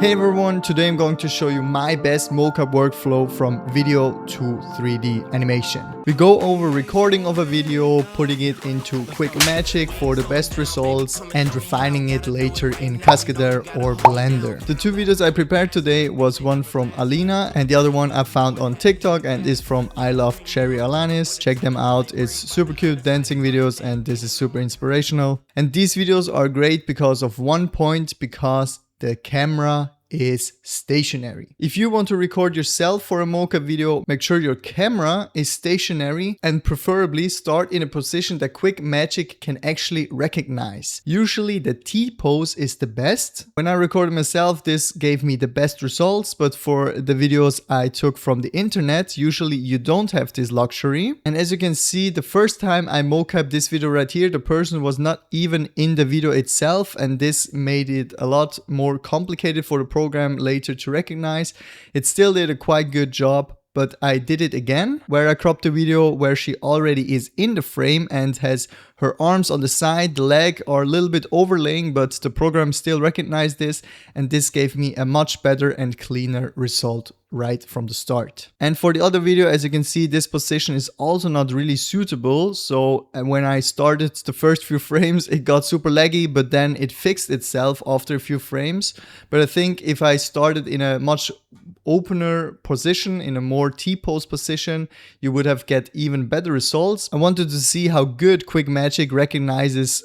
Hey everyone, today I'm going to show you my best mocap workflow from video to 3D animation. We go over recording of a video, putting it into QuickMagic for the best results and refining it later in Cascadeur or Blender. The two videos I prepared today was one from Alina and the other one I found on TikTok and is from I Love Cherry Alanis. Check them out, it's super cute dancing videos and this is super inspirational. And these videos are great because of one point, because the camera is stationary. If you want to record yourself for a mocap video, make sure your camera is stationary and preferably start in a position that QuickMagic can actually recognize. Usually the T pose is the best. When I recorded myself, this gave me the best results, but for the videos I took from the internet, usually you don't have this luxury. And as you can see, the first time I mocapped this video right here, the person was not even in the video itself, and this made it a lot more complicated for the program later to recognize. It still did a quite good job, but I did it again where I cropped the video where she already is in the frame and has her arms on the side, the leg are a little bit overlaying, but the program still recognized this, and this gave me a much better and cleaner result right from the start. And for the other video, as you can see, this position is also not really suitable. So when I started the first few frames, it got super laggy, but then it fixed itself after a few frames. But I think if I started in a much opener position, in a more T-pose position, you would have get even better results. I wanted to see how good QuickMagic recognizes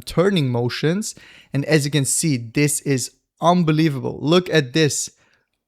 turning motions. And as you can see, this is unbelievable. Look at this.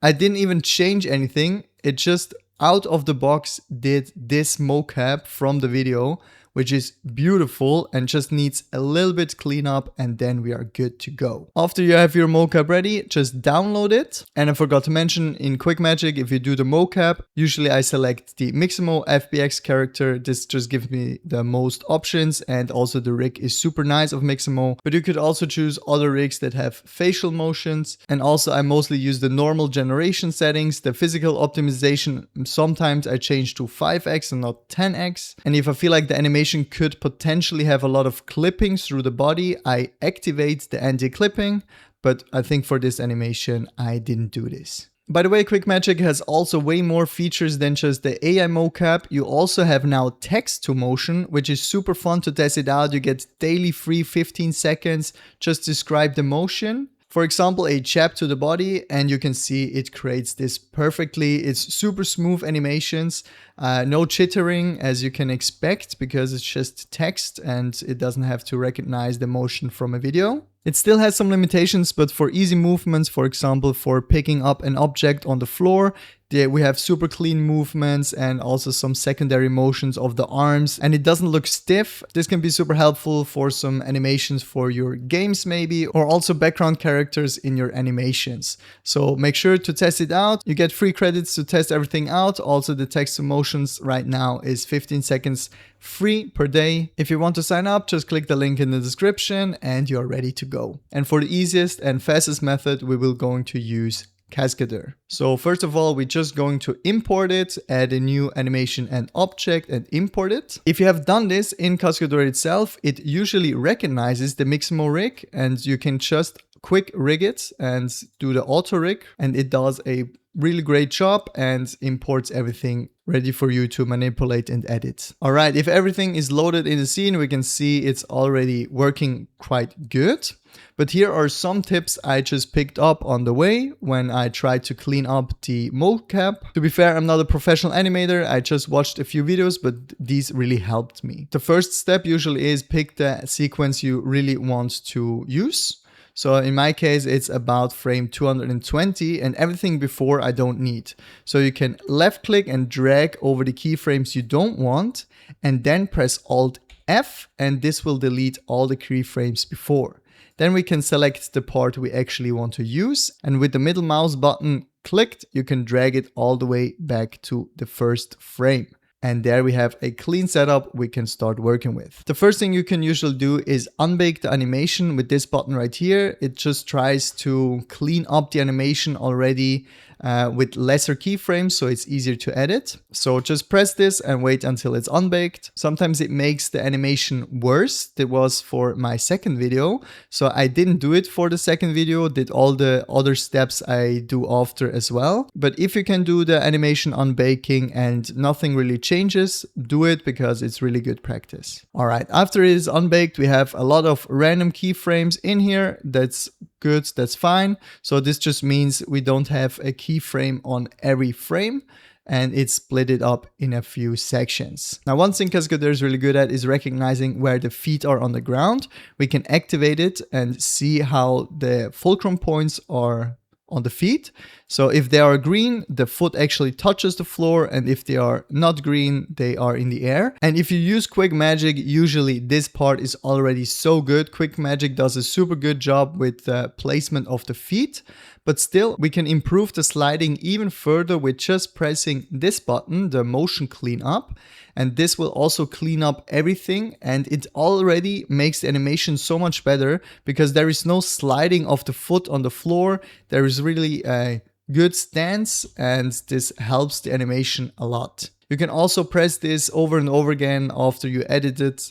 I didn't even change anything. It just out of the box did this mocap from the video, which is beautiful and just needs a little bit cleanup, and then we are good to go. After you have your mocap ready, just download it. And I forgot to mention, in QuickMagic, if you do the mocap, usually I select the Mixamo FBX character. This just gives me the most options, and also the rig is super nice of Mixamo. But you could also choose other rigs that have facial motions. And also I mostly use the normal generation settings, the physical optimization. Sometimes I change to 5x and not 10x. And if I feel like the animation could potentially have a lot of clippings through the body, I activate the anti-clipping, but I think for this animation I didn't do this. By the way, QuickMagic has also way more features than just the AI mocap. You also have now text to motion, which is super fun to test it out. You get daily free 15 seconds, just describe the motion. For example, a jab to the body, and you can see it creates this perfectly. It's super smooth animations, no chittering as you can expect, because it's just text and it doesn't have to recognize the motion from a video. It still has some limitations, but for easy movements, for example, for picking up an object on the floor, we have super clean movements and also some secondary motions of the arms, and it doesn't look stiff. This can be super helpful for some animations for your games maybe, or also background characters in your animations. So make sure to test it out. You get free credits to test everything out. Also the text to motions right now is 15 seconds free per day. If you want to sign up, just click the link in the description and you're ready to go. And for the easiest and fastest method, we will going to use Cascadeur. So first of all, we're just going to import it, add a new animation and object and import it. If you have done this in Cascadeur itself, it usually recognizes the Mixamo rig and you can just quick rig it and do the auto rig, and it does a really great job and imports everything ready for you to manipulate and edit. All right, if everything is loaded in the scene, we can see it's already working quite good. But here are some tips I just picked up on the way when I tried to clean up the mocap. To be fair, I'm not a professional animator. I just watched a few videos, but these really helped me. The first step usually is pick the sequence you really want to use. So in my case, it's about frame 220, and everything before I don't need. So you can left click and drag over the keyframes you don't want, and then press Alt F, and this will delete all the keyframes before. Then we can select the part we actually want to use, and with the middle mouse button clicked, you can drag it all the way back to the first frame. And there we have a clean setup we can start working with. The first thing you can usually do is unbake the animation with this button right here. It just tries to clean up the animation already with lesser keyframes, so it's easier to edit. So just press this and wait until it's unbaked. Sometimes it makes the animation worse. That was for my second video. So I didn't do it for the second video, did all the other steps I do after as well. But if you can do the animation unbaking and nothing really changes, do it because it's really good practice. All right, after it is unbaked, we have a lot of random keyframes in here. That's good, that's fine. So this just means we don't have a keyframe on every frame, and it's split it up in a few sections. Now, one thing Cascadeur is really good at is recognizing where the feet are on the ground. We can activate it and see how the fulcrum points are on the feet. So if they are green, the foot actually touches the floor, and if they are not green, they are in the air. And if you use QuickMagic, usually this part is already so good. QuickMagic does a super good job with the placement of the feet, but still we can improve the sliding even further with just pressing this button, the motion cleanup. And this will also clean up everything, and it already makes the animation so much better because there is no sliding of the foot on the floor. There is really a good stance, and this helps the animation a lot. You can also press this over and over again after you edited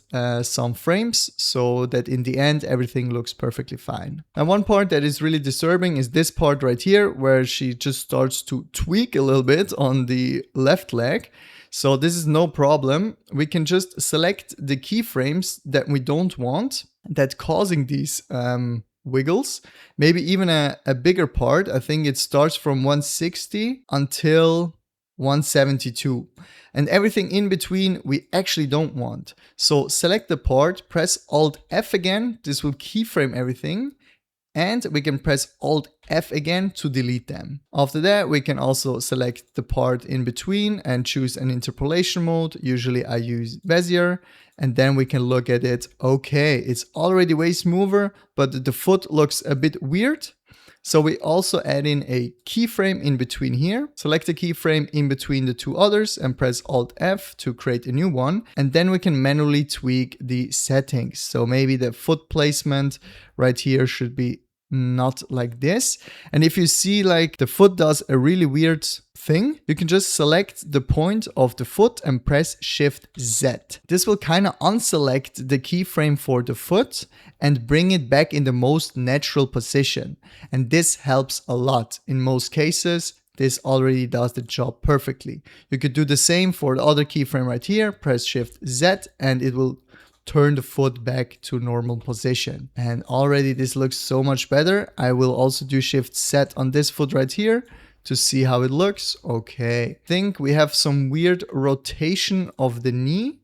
some frames, so that in the end everything looks perfectly fine. And one part that is really disturbing is this part right here, where she just starts to tweak a little bit on the left leg. So this is no problem. We can just select the keyframes that we don't want that causing these wiggles. Maybe even a bigger part. I think it starts from 160 until 172. And everything in between we actually don't want. So select the part, press Alt F again. This will keyframe everything. And we can press Alt F again to delete them. After that, we can also select the part in between and choose an interpolation mode. Usually I use Bezier, and then we can look at it. Okay, it's already way smoother, but the foot looks a bit weird. So we also add in a keyframe in between here. Select the keyframe in between the two others and press Alt F to create a new one. And then we can manually tweak the settings. So maybe the foot placement right here should be not like this. And if you see like the foot does a really weird thing, you can just select the point of the foot and press Shift Z. This will kind of unselect the keyframe for the foot and bring it back in the most natural position. And this helps a lot. In most cases, this already does the job perfectly. You could do the same for the other keyframe right here, press Shift Z, and it will turn the foot back to normal position. And already this looks so much better. I will also do Shift Z on this foot right here to see how it looks. Okay, I think we have some weird rotation of the knee.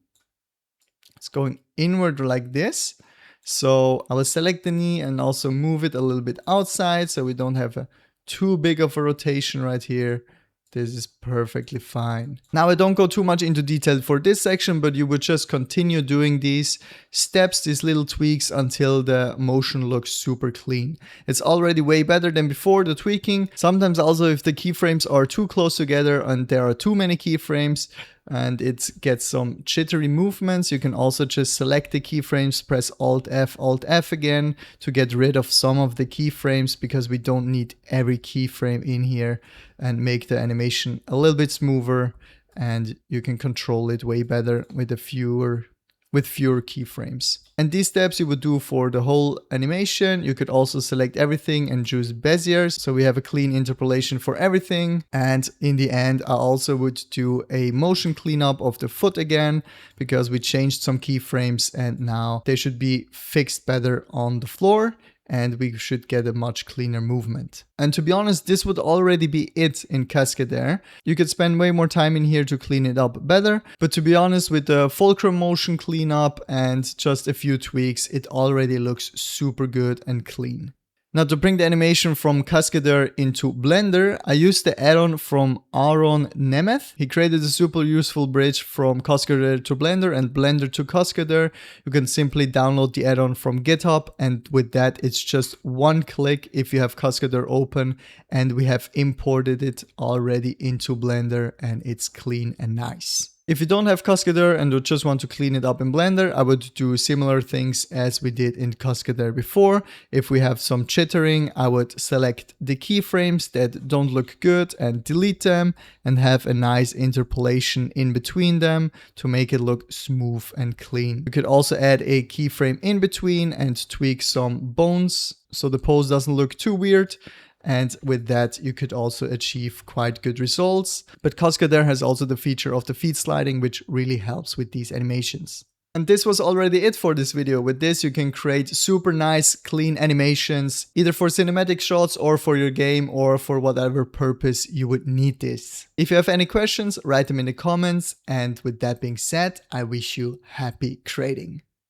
It's going inward like this. So I will select the knee and also move it a little bit outside so we don't have a too big of a rotation right here. This is perfectly fine. Now I don't go too much into detail for this section, but you would just continue doing these steps, these little tweaks until the motion looks super clean. It's already way better than before the tweaking. Sometimes also if the keyframes are too close together and there are too many keyframes and it gets some jittery movements, you can also just select the keyframes, press Alt F again to get rid of some of the keyframes because we don't need every keyframe in here, and make the animation a little bit smoother, and you can control it way better with fewer keyframes. And these steps you would do for the whole animation. You could also select everything and choose Bezier, so we have a clean interpolation for everything. And in the end, I also would do a motion cleanup of the foot again, because we changed some keyframes and now they should be fixed better on the floor, and we should get a much cleaner movement. And to be honest, this would already be it in Cascadeur. You could spend way more time in here to clean it up better, but to be honest, with the fulcrum motion cleanup and just a few tweaks, it already looks super good and clean. Now to bring the animation from Cascadeur into Blender, I used the add-on from Aaron Nemeth. He created a super useful bridge from Cascadeur to Blender and Blender to Cascadeur. You can simply download the add-on from GitHub, and with that it's just one click if you have Cascadeur open, and we have imported it already into Blender and it's clean and nice. If you don't have Cascadeur and you just want to clean it up in Blender, I would do similar things as we did in Cascadeur before. If we have some jittering, I would select the keyframes that don't look good and delete them and have a nice interpolation in between them to make it look smooth and clean. You could also add a keyframe in between and tweak some bones so the pose doesn't look too weird. And with that, you could also achieve quite good results. But Cascadeur has also the feature of the feed sliding, which really helps with these animations. And this was already it for this video. With this, you can create super nice, clean animations, either for cinematic shots or for your game or for whatever purpose you would need this. If you have any questions, write them in the comments. And with that being said, I wish you happy creating.